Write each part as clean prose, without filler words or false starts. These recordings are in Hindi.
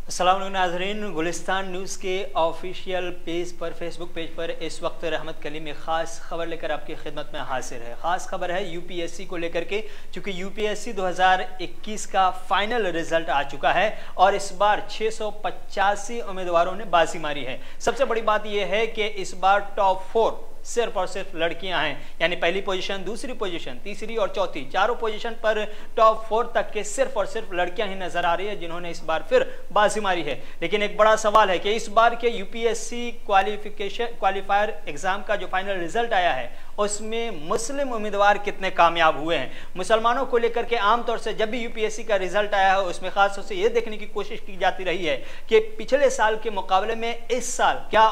अस्सलाम वालेकुम नाज़रीन, गुलिस्तान न्यूज़ के ऑफिशियल पेज पर फेसबुक पेज पर इस वक्त रहमत कलीम में ख़ास खबर लेकर आपकी खिदमत में हाजिर है। ख़ास खबर है यूपीएससी को लेकर के, चूँकि यूपीएससी 2021 का फाइनल रिजल्ट आ चुका है और इस बार 685 उम्मीदवारों ने बाजी मारी है। सबसे बड़ी बात यह है कि इस बार टॉप 4 सिर्फ और सिर्फ लड़कियां हैं, यानी पहली पोजीशन, दूसरी पोजीशन, तीसरी और चौथी, चारों पोजीशन पर टॉप 4 तक के सिर्फ और सिर्फ लड़कियां ही नजर आ रही है जिन्होंने इस बार फिर बाजी मारी है। लेकिन एक बड़ा सवाल है कि इस बार के यूपीएससी क्वालिफायर एग्जाम का जो फाइनल रिजल्ट आया है उसमें मुस्लिम उम्मीदवार कितने कामयाब हुए हैं। मुसलमानों को लेकर के आमतौर से जब भी यूपीएससी का रिजल्ट आया है उसमें खास तौर से यह देखने की कोशिश की जाती रही है कि पिछले साल के मुकाबले में इस साल क्या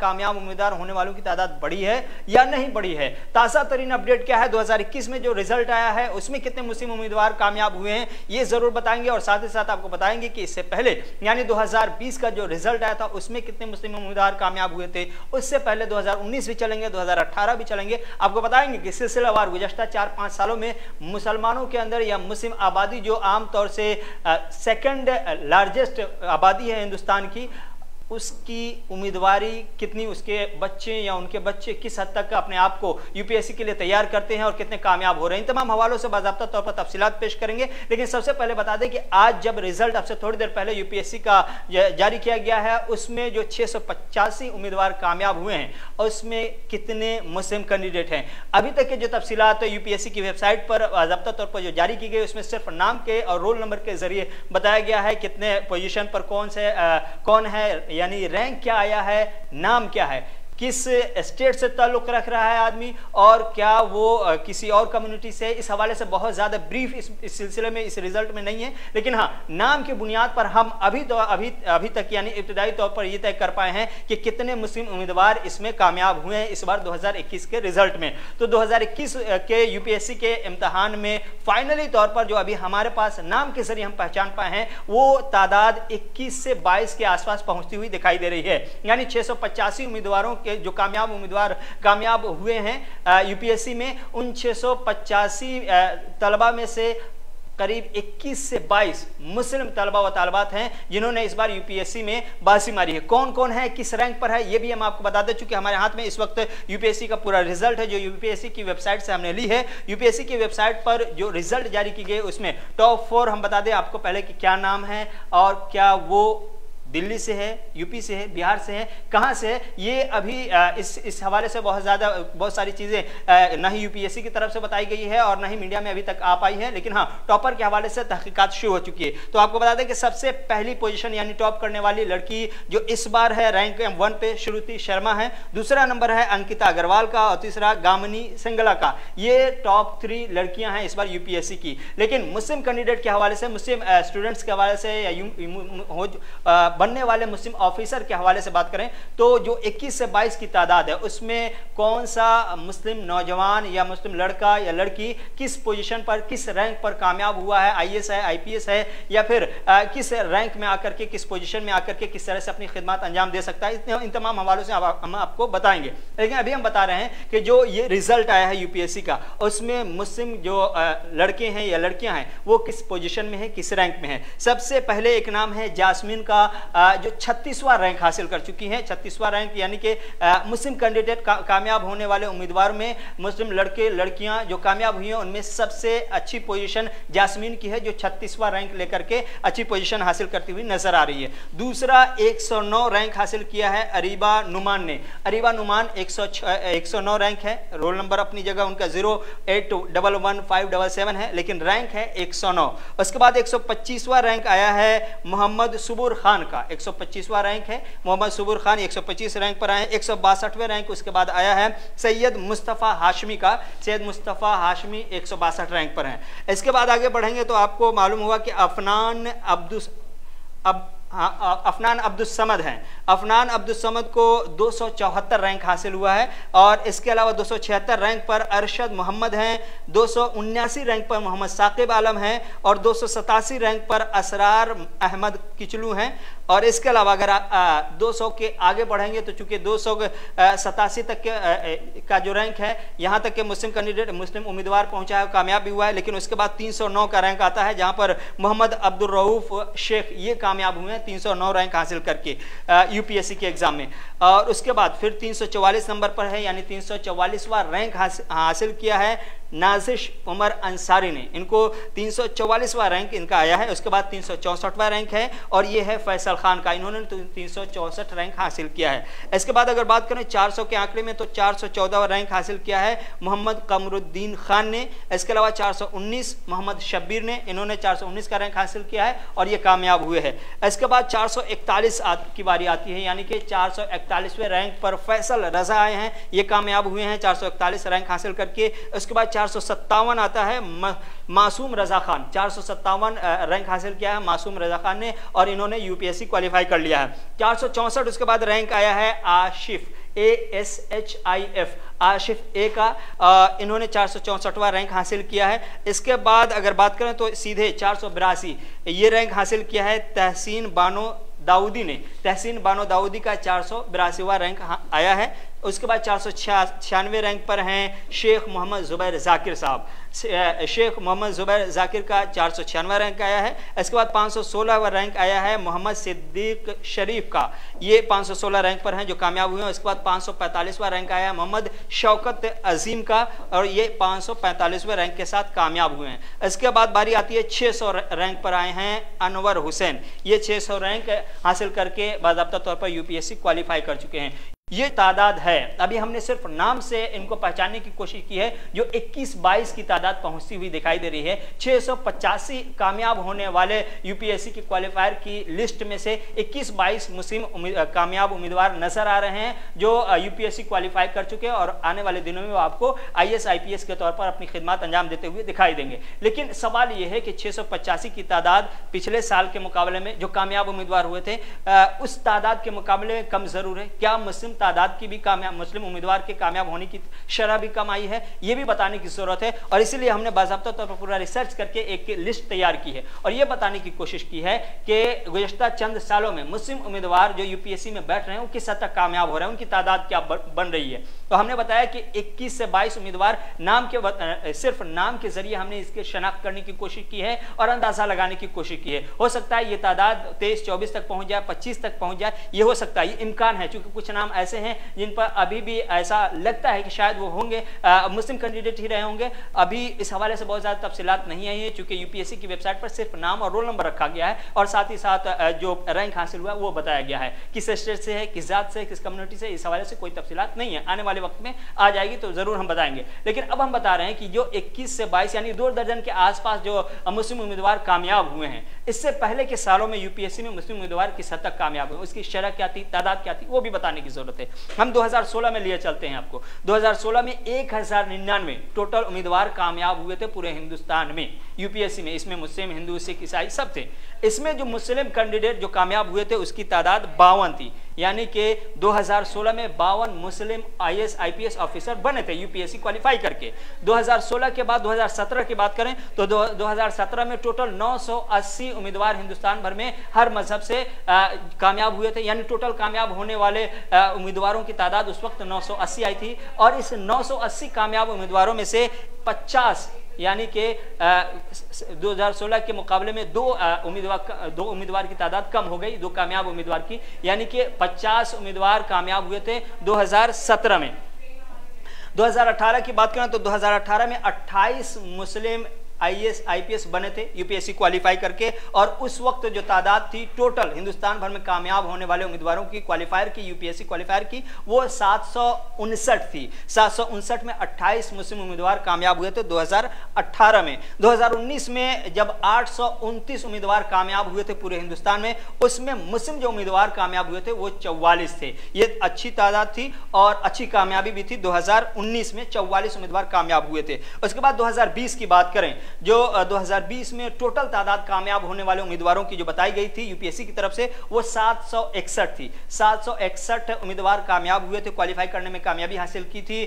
कामयाब उम्मीदवार होने वालों की तादाद बढ़ी है या नहीं बढ़ी है। ताज़ा तरीन अपडेट क्या है, 2021 में जो रिजल्ट आया है उसमें कितने मुस्लिम उम्मीदवार कामयाब हुए हैं ये जरूर बताएंगे और साथ ही साथ आपको बताएंगे कि इससे पहले यानी 2020 का जो रिजल्ट आया था उसमें कितने मुस्लिम उम्मीदवार कामयाब हुए थे। उससे पहले 2019 भी चलेंगे, 2018 भी चलेंगे। आपको बताएंगे कि सिलसिलावार गुज़श्ता 4-5 सालों में मुसलमानों के अंदर या मुस्लिम आबादी जो आमतौर से सेकंड लार्जेस्ट आबादी है हिंदुस्तान की, उसकी उम्मीदवारी कितनी, उसके बच्चे या उनके बच्चे किस हद तक अपने आप को यूपीएससी के लिए तैयार करते हैं और कितने कामयाब हो रहे हैं। इन तमाम हवालों से बाज़ाब्ता तौर पर तफसीलात पेश करेंगे। लेकिन सबसे पहले बता दें कि आज जब रिजल्ट आपसे थोड़ी देर पहले यूपीएससी का जारी किया गया है उसमें जो 685 उम्मीदवार कामयाब हुए हैं उसमें कितने मुस्लिम कैंडिडेट हैं। अभी तक के जो तफसीलात यूपीएससी की वेबसाइट पर बाज़ाब्ता तौर पर जो जारी की गई उसमें सिर्फ नाम के और रोल नंबर के जरिए बताया गया है कितने पोजीशन पर कौन है, यानी रैंक क्या आया है, नाम क्या है, किस स्टेट से ताल्लुक रख रहा है आदमी और क्या वो किसी और कम्युनिटी से। इस हवाले से बहुत ज़्यादा ब्रीफ इस सिलसिले में इस रिजल्ट में नहीं है। लेकिन हाँ, नाम की बुनियाद पर हम अभी तक यानी इब्तिदाई तौर पर यह तय कर पाए हैं कि कितने मुस्लिम उम्मीदवार इसमें कामयाब हुए हैं इस बार 2021 के रिजल्ट में। तो 2021 के यूपीएससी के इम्तहान में फाइनली तौर पर जो अभी हमारे पास नाम के जरिए हम पहचान पाए हैं वो तादाद 21 से 22 के आसपास पहुंचती हुई दिखाई दे रही है। यानी 685 उम्मीदवारों के जो कामयाब उम्मीदवार कामयाब हुए हैं यूपीएससी में, उन 685 तलबा में से करीब 21 से 22 मुस्लिम तलबा व तालबात हैं जिन्होंने इस बार यूपीएससी में बाजी मारी है। कौन कौन है, किस रैंक पर है, ये भी हम आपको बता दें। चूंकि हमारे हाथ में इस वक्त यूपीएससी का पूरा रिजल्ट है जो यूपीएससी की वेबसाइट से हमने ली है। यूपीएससी की वेबसाइट पर जो रिजल्ट जारी की गई उसमें टॉप 4 हम बता दें आपको पहले कि क्या नाम है और क्या वो दिल्ली से है, यूपी से है, बिहार से है, कहाँ से है। ये अभी इस हवाले से बहुत सारी चीज़ें ना ही यूपीएससी की तरफ से बताई गई है और ना ही मीडिया में अभी तक आ पाई है। लेकिन हाँ, टॉपर के हवाले से तहकीकात शुरू हो चुकी है। तो आपको बता दें कि सबसे पहली पोजीशन यानी टॉप करने वाली लड़की जो इस बार है रैंक 1 पे श्रुति शर्मा है, दूसरा नंबर है अंकिता अग्रवाल का और तीसरा गामिनी सिंगला का। ये टॉप 3 लड़कियां हैं इस बार यूपीएससी की। लेकिन मुस्लिम कैंडिडेट के हवाले से, मुस्लिम स्टूडेंट्स के हवाले से या बनने वाले मुस्लिम ऑफिसर के हवाले से बात करें तो जो 21 से 22 की तादाद है उसमें कौन सा मुस्लिम नौजवान या मुस्लिम लड़का या लड़की किस पोजीशन पर, किस रैंक पर कामयाब हुआ है, आईएएस है, आईपीएस है या फिर किस रैंक में आकर के, किस पोजीशन में आकर के किस तरह से अपनी खिदमत अंजाम दे सकता है, इन तमाम हवालों से हम आपको बताएंगे। लेकिन अभी हम बता रहे हैं कि जो ये रिजल्ट आया है यूपीएससी का उसमें मुस्लिम जो लड़के हैं या लड़कियां हैं वो किस पोजीशन में है, किस रैंक में है। सबसे पहले एक नाम है जास्मीन का जो 36वां रैंक हासिल कर चुकी हैं। 36वां रैंक यानी कि मुस्लिम कैंडिडेट कामयाब होने वाले उम्मीदवार में मुस्लिम लड़के लड़कियां जो कामयाब हुई हैं उनमें सबसे अच्छी पोजीशन जास्मीन की है जो 36वां रैंक लेकर के अच्छी पोजीशन हासिल करती हुई नजर आ रही है। दूसरा 109 रैंक हासिल किया है अरीबा नुमान ने। अरीबा नुमान 109 रैंक है, रोल नंबर अपनी जगह उनका 0811577 है लेकिन रैंक है 109। उसके बाद 125वां रैंक आया है मोहम्मद सुबूर खान का, 125वां रैंक है मोहम्मद सुबूर खान 125 रैंक पर आए। 162वें रैंक उसके बाद आया है सैयद मुस्तफ़ा हाशमी का, सैयद मुस्तफ़ा हाशमी 162 रैंक पर हैं। इसके बाद आगे बढ़ेंगे तो आपको मालूम हुआ कि अफनान अब्दुस्समद हैं। अफनान अब्दुस्समद को 274 रैंक हासिल हुआ है और इसके अलावा 276 रैंक पर अरशद मोहम्मद हैं, 279 रैंक पर मोहम्मद साकिब आलम हैं और 287 रैंक पर असरार अहमद किचलू हैं। और इसके अलावा अगर 200 के आगे बढ़ेंगे तो चूंकि 287 तक का जो रैंक है यहाँ तक के मुस्लिम कैंडिडेट, मुस्लिम उम्मीदवार पहुंचा है, कामयाब भी हुआ है। लेकिन उसके बाद 309 का रैंक आता है जहाँ पर मोहम्मद अब्दुल रऊफ शेख ये कामयाब हुए हैं हैं 309 रैंक हासिल करके यूपीएससी के एग्जाम में। और उसके बाद फिर 344 नंबर पर है, यानी 344वां रैंक हासिल किया है नाजिश उमर अंसारी ने, इनको 344वां रैंक इनका आया है। उसके बाद 364वां रैंक है और ये है फैसल खान का, इन्होंने 364 रैंक हासिल किया है। इसके बाद अगर बात करें 400 के आंकड़े में तो 414वां रैंक हासिल किया है मोहम्मद कमरुद्दीन खान ने। इसके अलावा 419 मोहम्मद शब्बीर ने, इन्होंने 419 का रैंक हासिल किया है और ये कामयाब हुए हैं। इसके बाद 441 की बारी आती है, यानी कि 441वें रैंक पर फैसल रजा आए हैं, ये कामयाब हुए हैं 441 रैंक हासिल करके। उसके बाद 457 आता है मासूम रजा खान, 457 रैंक हासिल किया है मासूम रजा खान ने और इन्होंने यूपीएससी क्वालिफाई कर लिया है। 464 उसके बाद रैंक आया है आशिफ ASHIF आशिफ ए का, इन्होंने 464वां रैंक हासिल किया है। इसके बाद अगर बात करें तो सीधे 482 ये रैंक हासिल किया है तहसीन बानो दाऊदी ने, तहसीन बानो दाऊदी का 482वां रैंक आया है। उसके बाद 496 रैंक पर हैं शेख मोहम्मद जुबैर जाकिर साहब, शेख मोहम्मद जुबैर जाकिर का 496वां रैंक आया है। इसके बाद 516वां रैंक आया है मोहम्मद सिद्दीक शरीफ का, ये 516 रैंक पर हैं जो कामयाब हुए हैं। उसके बाद 545वां रैंक आया है मोहम्मद शौकत अजीम का और ये 545वें रैंक के साथ कामयाब हुए हैं। इसके बाद बारी आती है 600 रैंक पर आए हैं अनवर हुसैन, ये 600 रैंक हासिल करके बाज़ाब्ता तौर पर यूपीएससी क्वालिफाई कर चुके हैं। ये तादाद है, अभी हमने सिर्फ नाम से इनको पहचानने की कोशिश की है, जो 21-22 की तादाद पहुंचती हुई दिखाई दे रही है। 685 कामयाब होने वाले यूपीएससी की क्वालिफायर की लिस्ट में से 21-22 मुस्लिम कामयाब उम्मीदवार नजर आ रहे हैं जो यूपीएससी क्वालिफाई कर चुके हैं और आने वाले दिनों में वो आपको IAS IPS के तौर पर अपनी खिदमत अंजाम देते हुए दिखाई देंगे। लेकिन सवाल यह है कि 685 की तादाद पिछले साल के मुकाबले में जो कामयाब उम्मीदवार हुए थे उस तादाद के मुकाबले में कम जरूर है। क्या मुस्लिम तादाद की भी कामयाब मुस्लिम उम्मीदवार के कामयाब होने की शरह भी कम आई है, ये भी बताने की जरूरत है। और इसीलिए हमने बाज़ाब्ता तौर पर पूरा रिसर्च करके एक लिस्ट तैयार की है और ये बताने की कोशिश की है कि गुज़श्ता चंद सालों में मुस्लिम उम्मीदवार जो यूपीएससी में बैठ रहे हैं वो किस हद तक कामयाब हो रहे हैं, उनकी तादाद क्या बन रही है। तो हमने बताया कि 21 से 22 उम्मीदवार नाम के सिर्फ नाम के जरिए हमने इसके शनाख्त करने की कोशिश की है और अंदाजा लगाने की कोशिश की है। हो सकता है ये तादाद 23-24 तक पहुंच जाए, 25 तक पहुंच जाए, ये हो सकता है, ये इम्कान है, क्योंकि कुछ नाम ऐसे हैं जिन पर अभी भी ऐसा लगता है कि शायद वो होंगे मुस्लिम कैंडिडेट ही रहे होंगे। अभी इस हवाले से बहुत ज्यादा तफसीलात नहीं आई है क्योंकि यूपीएससी की वेबसाइट पर सिर्फ नाम और रोल नंबर रखा गया है और साथ ही साथ जो रैंक हासिल हुआ वो बताया गया है, किस स्टेट से है, किस जात से, किस कम्युनिटी से, इस हवाले से कोई तफसीलात नहीं है। आने वाले वक्त में आ जाएगी तो जरूर हम बताएंगे। लेकिन अब हम बता रहे हैं कि जो 21 से 22 यानी 2 दर्जन के आसपास जो मुस्लिम उम्मीदवार कामयाब हुए हैं, इससे पहले के सालों में यूपीएससी में मुस्लिम उम्मीदवार किस हद तक कामयाब हुए, उसकी शरह क्या थी, तादाद क्या थी, वो भी बताने की जरूरत है। हम 2016 में लिए चलते हैं आपको। 2016 में 1099 टोटल उम्मीदवार कामयाब हुए थे पूरे हिंदुस्तान में यूपीएससी में। इसमें मुस्लिम, हिंदू, सिख, ईसाई सब थे। इसमें जो मुस्लिम कैंडिडेट जो कामयाब हुए थे उसकी तादाद 52 थी, यानी कि 2016 में 52 मुस्लिम IAS IPS ऑफिसर बने थे यूपीएससी क्वालिफाई करके। 2016 के बाद 2017 की बात करें तो 2017 में टोटल 980 उम्मीदवार हिंदुस्तान भर में हर मजहब से कामयाब हुए थे, यानी टोटल कामयाब होने वाले उम्मीदवारों की तादाद उस वक्त 980 आई थी। और इस 980 कामयाब उम्मीदवारों में से 50 यानी कि 2016 के मुकाबले में दो उम्मीदवार की तादाद कम हो गई, 2 कामयाब उम्मीदवार की, यानी कि 50 उम्मीदवार कामयाब हुए थे 2017 में। 2018 की बात करें तो 2018 में 28 मुस्लिम IAS IPS बने थे यूपीएससी क्वालिफाई करके और उस वक्त जो तादाद थी टोटल हिंदुस्तान भर में कामयाब होने वाले उम्मीदवारों की क्वालिफायर की, यूपीएससी क्वालिफायर की, वो 759 थी। 759 में 28 मुस्लिम उम्मीदवार कामयाब हुए थे 2018 में। 2019 में जब 829 उम्मीदवार कामयाब हुए थे पूरे हिंदुस्तान में, उसमें मुस्लिम जो उम्मीदवार कामयाब हुए थे वो 44 थे। ये अच्छी तादाद थी और अच्छी कामयाबी भी थी। 2019 में 44 उम्मीदवार कामयाब हुए थे। उसके बाद 2020 की बात करें, जो 2020 में टोटल तादाद कामयाब होने वाले उम्मीदवारों की जो बताई गई थी यूपीएससी की तरफ से वो 761 थी। 761 उम्मीदवार कामयाब हुए थे, क्वालिफाई करने में कामयाबी हासिल की थी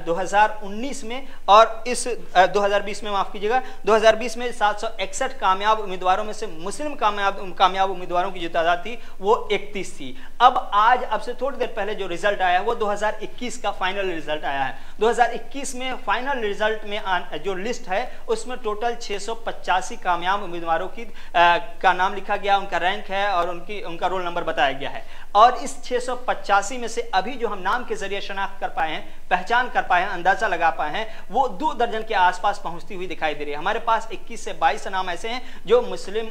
2019 में। और इस 2020 में, माफ कीजिएगा, 2020 में 761 कामयाब उम्मीदवारों में से मुस्लिम कामयाब उम्मीदवारों की जो तादाद थी वो 31 थी। अब से थोड़ी देर पहले जो रिजल्ट आया है वो 2021 का फाइनल रिजल्ट आया है। 2021 में फाइनल रिजल्ट में जो लिस्ट है उसमें उसमें टोटल 685 कामयाब उम्मीदवारों की का नाम लिखा गया, उनका रैंक है और उनका रोल नंबर बताया गया है। और इस 685 में से अभी जो हम नाम के जरिए शनाख्त कर पाए हैं, पहचान कर पाए हैं, अंदाजा लगा पाए हैं, वो 2 दर्जन के आसपास पहुंचती हुई दिखाई दे रही है। हमारे पास 21 से 22 नाम ऐसे हैं जो मुस्लिम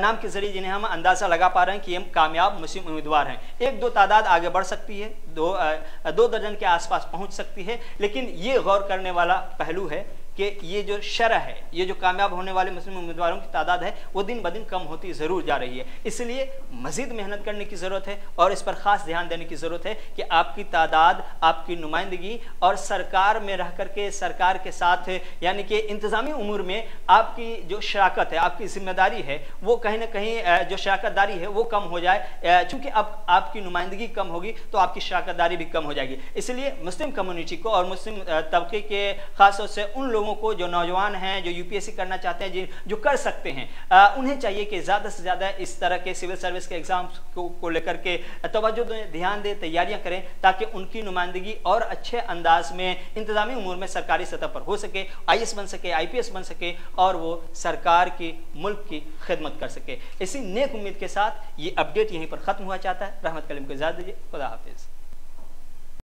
नाम के जरिए जिन्हें हम अंदाजा लगा पा रहे हैं कि हम कामयाब मुस्लिम उम्मीदवार हैं। 1-2 तादाद आगे बढ़ सकती है, 2 दर्जन के आसपास पहुंच सकती है, लेकिन ये गौर करने वाला पहलू है कि ये जो शरह है, ये जो कामयाब होने वाले मुस्लिम उम्मीदवारों की तादाद है, वो दिन ब दिन कम होती ज़रूर जा रही है। इसलिए मज़ीद मेहनत करने की ज़रूरत है और इस पर ख़ास ध्यान देने की ज़रूरत है कि आपकी तादाद, आपकी नुमाइंदगी और सरकार में रह करके सरकार के साथ यानी कि इंतज़ामी उमूर में आपकी जो शराकत है, आपकी जिम्मेदारी है, वो कहीं ना कहीं जो शराकतदारी है वो कम हो जाए। चूँकि अब आपकी नुमाइंदगी कम होगी तो आपकी शराकतदारी भी कम हो जाएगी। इसलिए मुस्लिम कम्युनिटी को और मुस्लिम तबके के ख़ासतौर से उन लोगों को जो नौजवान हैं, जो यूपीएससी करना चाहते हैं, जो कर सकते हैं, उन्हें चाहिए कि ज़्यादा से ज़्यादा इस तरह के सिविल सर्विस के एग्जाम्स को लेकर के तवज्जो दें, ध्यान दें, तैयारियां करें, ताकि उनकी नुमाइंदगी और अच्छे अंदाज में इंतजामी उमूर में सरकारी सतह पर हो सके, आईएएस बन सके, आईपीएस बन सके और वो सरकार की, मुल्क की खिदमत कर सके। इसी नेक उम्मीद के साथ ये अपडेट यहीं पर ख़त्म हुआ चाहता है। रहमत कलीम को इजाज़त दीजिए। खुदा हाफिज़।